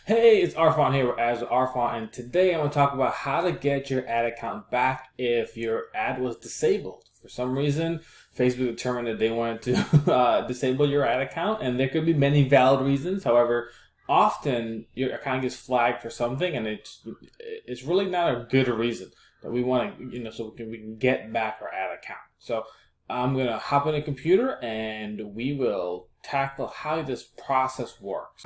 Hey, it's Arfan here with Ads with Arfan, and today I'm going to talk about how to get your ad account back if your ad was disabled. For some reason, Facebook determined that they wanted to disable your ad account, and there could be many valid reasons. However, often your account gets flagged for something, and it's really not a good reason that we want to, so we can get back our ad account. So I'm going to hop on a computer, and we will tackle how this process works.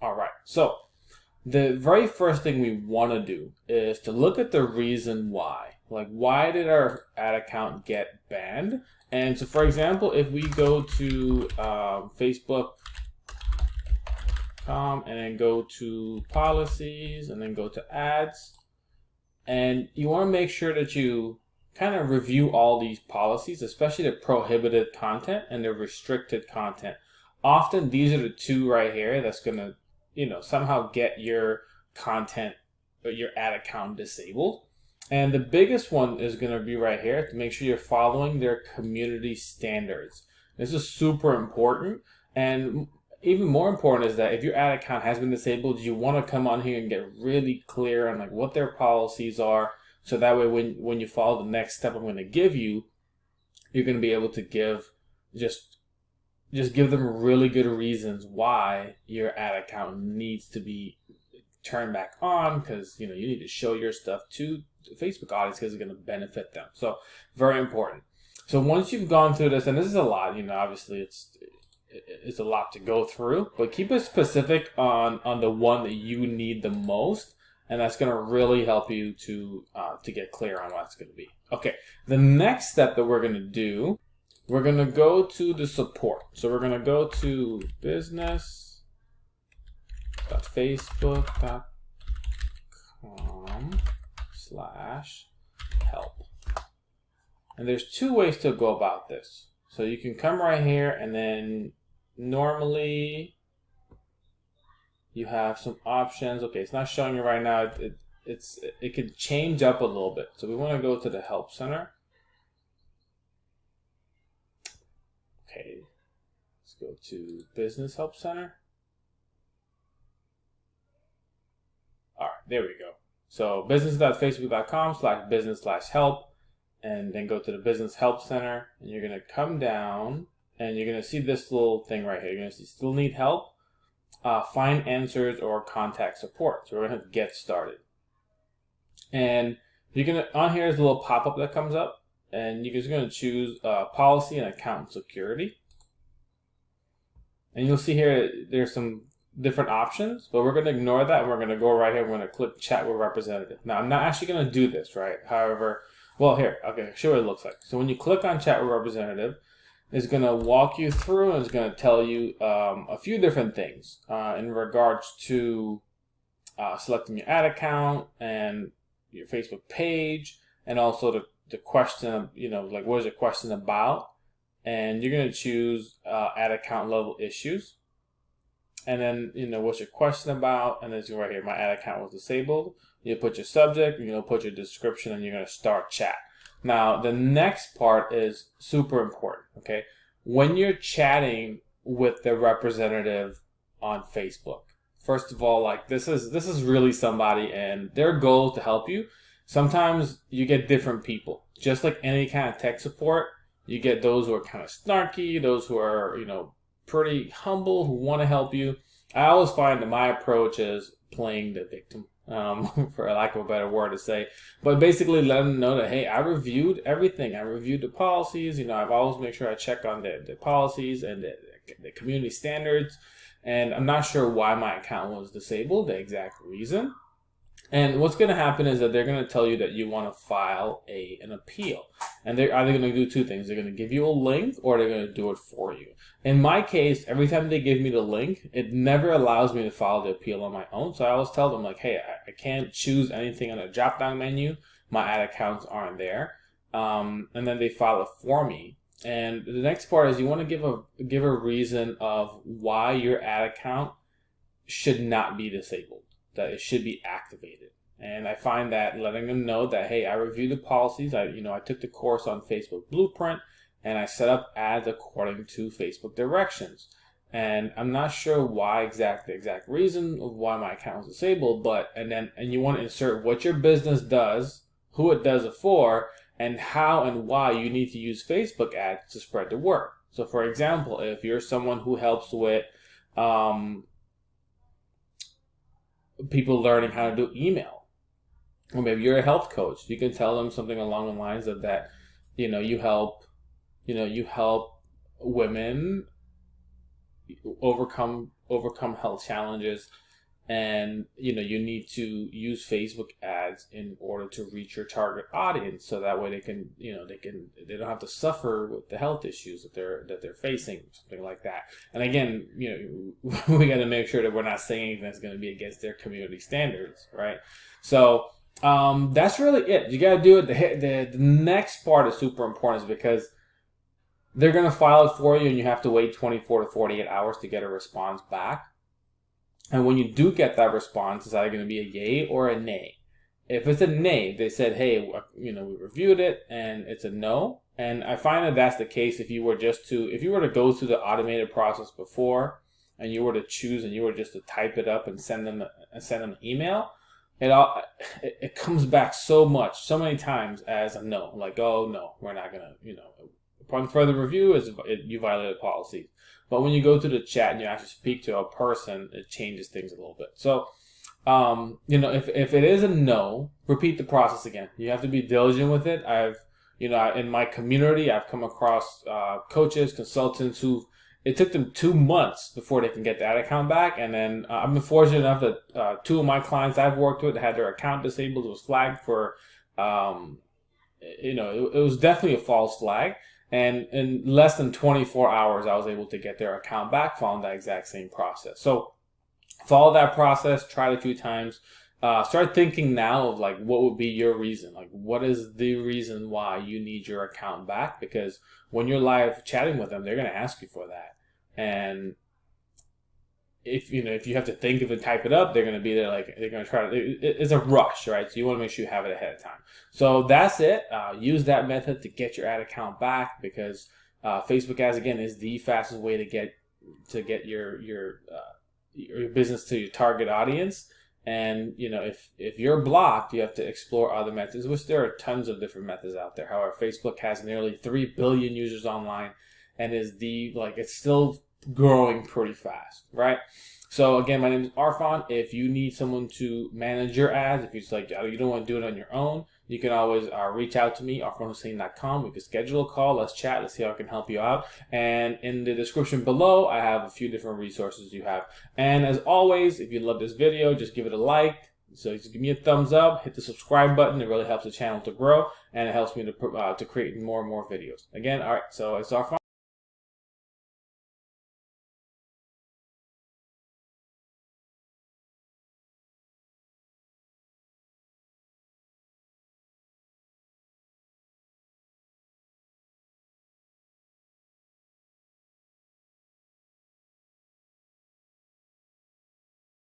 All right. So the very first thing we want to do is to look at the reason why. Like, why did our ad account get banned? And so, for example, if we go to Facebook.com and then go to policies and then go to ads, and you want to make sure that you kind of review all these policies, especially the prohibited content and the restricted content. Often these are the two right here that's going to somehow get your content or your ad account disabled. And the biggest one is going to be right here to make sure you're following their community standards. This is super important. And even more important is that if your ad account has been disabled, you want to come on here and get really clear on like what their policies are. So that way when you follow the next step I'm going to give you, you're going to be able to give just give them really good reasons why your ad account needs to be turned back on, because you need to show your stuff to the Facebook audience because it's going to benefit them. So very important. So once you've gone through this, and this is a lot, obviously it's a lot to go through, but keep it specific on the one that you need the most, and that's going to really help you to get clear on what it's going to be. Okay, the next step that we're going to do, we're going to go to the support. So we're going to go to business.facebook.com/help. And there's two ways to go about this. So you can come right here, and then normally you have some options. Okay, it's not showing you right now. It could change up a little bit. So we want to go to the help center. Okay, let's go to Business Help Center. All right, there we go. So business.facebook.com/business/help, and then go to the Business Help Center, and you're going to come down, and you're going to see this little thing right here. You're going to see still need help, find answers, or contact support. So we're going to get started. And you're going to, on here is a little pop-up that comes up. And you're just going to choose policy and account security. And you'll see here there's some different options, but we're going to ignore that. And we're going to go right here. We're going to click chat with representative. Now, I'm not actually going to do this, right? However, well, here, okay, show what it looks like. So when you click on chat with representative, it's going to walk you through, and it's going to tell you a few different things in regards to selecting your ad account and your Facebook page, and also the question, like what is your question about, and you're going to choose ad account level issues, and then what's your question about, and then it's right here, my ad account was disabled. You put your subject, you're going to put your description, and you're going to start chat. Now the next part is super important. Okay, when you're chatting with the representative on Facebook, first of all, like this is really somebody, and their goal is to help you. Sometimes you get different people. Just like any kind of tech support, you get those who are kind of snarky, those who are, pretty humble, who want to help you. I always find that my approach is playing the victim, for lack of a better word to say. But basically let them know that, hey, I reviewed everything. I reviewed the policies. I've always make sure I check on the policies and the community standards. And I'm not sure why my account was disabled, the exact reason. And what's going to happen is that they're going to tell you that you want to file an appeal. And they're either going to do two things. They're going to give you a link, or they're going to do it for you. In my case, every time they give me the link, it never allows me to file the appeal on my own. So I always tell them, like, hey, I can't choose anything on the drop-down menu. My ad accounts aren't there. And then they file it for me. And the next part is you want to give a reason of why your ad account should not be disabled, that it should be activated. And I find that letting them know that, hey, I reviewed the policies. I took the course on Facebook Blueprint, and I set up ads according to Facebook directions. And I'm not sure why the exact reason of why my account was disabled, and you want to insert what your business does, who it does it for, and how and why you need to use Facebook ads to spread the word. So for example, if you're someone who helps with people learning how to do email, or maybe you're a health coach, you can tell them something along the lines of that, you help women overcome health challenges, and you need to use Facebook ads in order to reach your target audience, so that way they don't have to suffer with the health issues that they're facing, something like that. And again, we got to make sure that we're not saying anything that's going to be against their community standards, right? So that's really it. You got to do it. The next part is super important, is because they're going to file it for you, and you have to wait 24 to 48 hours to get a response back. And when you do get that response, it's either going to be a yay or a nay. If it's a nay, they said, hey, we reviewed it, and it's a no. And I find that that's the case if you were to go through the automated process before, and you were to choose, and you were just to type it up and send them an email. It comes back so many times as a no, like, oh no, we're not gonna, upon further review, you violated policy. But when you go to the chat and you actually speak to a person, it changes things a little bit. So, if it is a no, repeat the process again. You have to be diligent with it. In my community, I've come across coaches, consultants who it took them 2 months before they can get that account back. And then I've been fortunate enough that 2 of my clients I've worked with had their account disabled. It was flagged for, it was definitely a false flag. And in less than 24 hours, I was able to get their account back following that exact same process. So follow that process, try it a few times. Start thinking now of like, what would be your reason? Like, what is the reason why you need your account back? Because when you're live chatting with them, they're going to ask you for that. And if you have to think of it, type it up, they're going to be there, like, they're going to try to, it's a rush, right? So you want to make sure you have it ahead of time. So that's it. Use that method to get your ad account back, because Facebook ads, again, is the fastest way to get your business to your target audience. And if you're blocked, you have to explore other methods, which there are tons of different methods out there. However, Facebook has nearly 3 billion users online, and it's still growing pretty fast, right? So again, my name is Arfan. If you need someone to manage your ads, if you don't want to do it on your own, you can always reach out to me, arfanhussein.com. We can schedule a call. Let's chat. Let's see how I can help you out. And in the description below, I have a few different resources you have. And as always, if you love this video, just give it a like. So just give me a thumbs up, hit the subscribe button. It really helps the channel to grow, and it helps me to create more and more videos. Again, all right, so it's Arfan.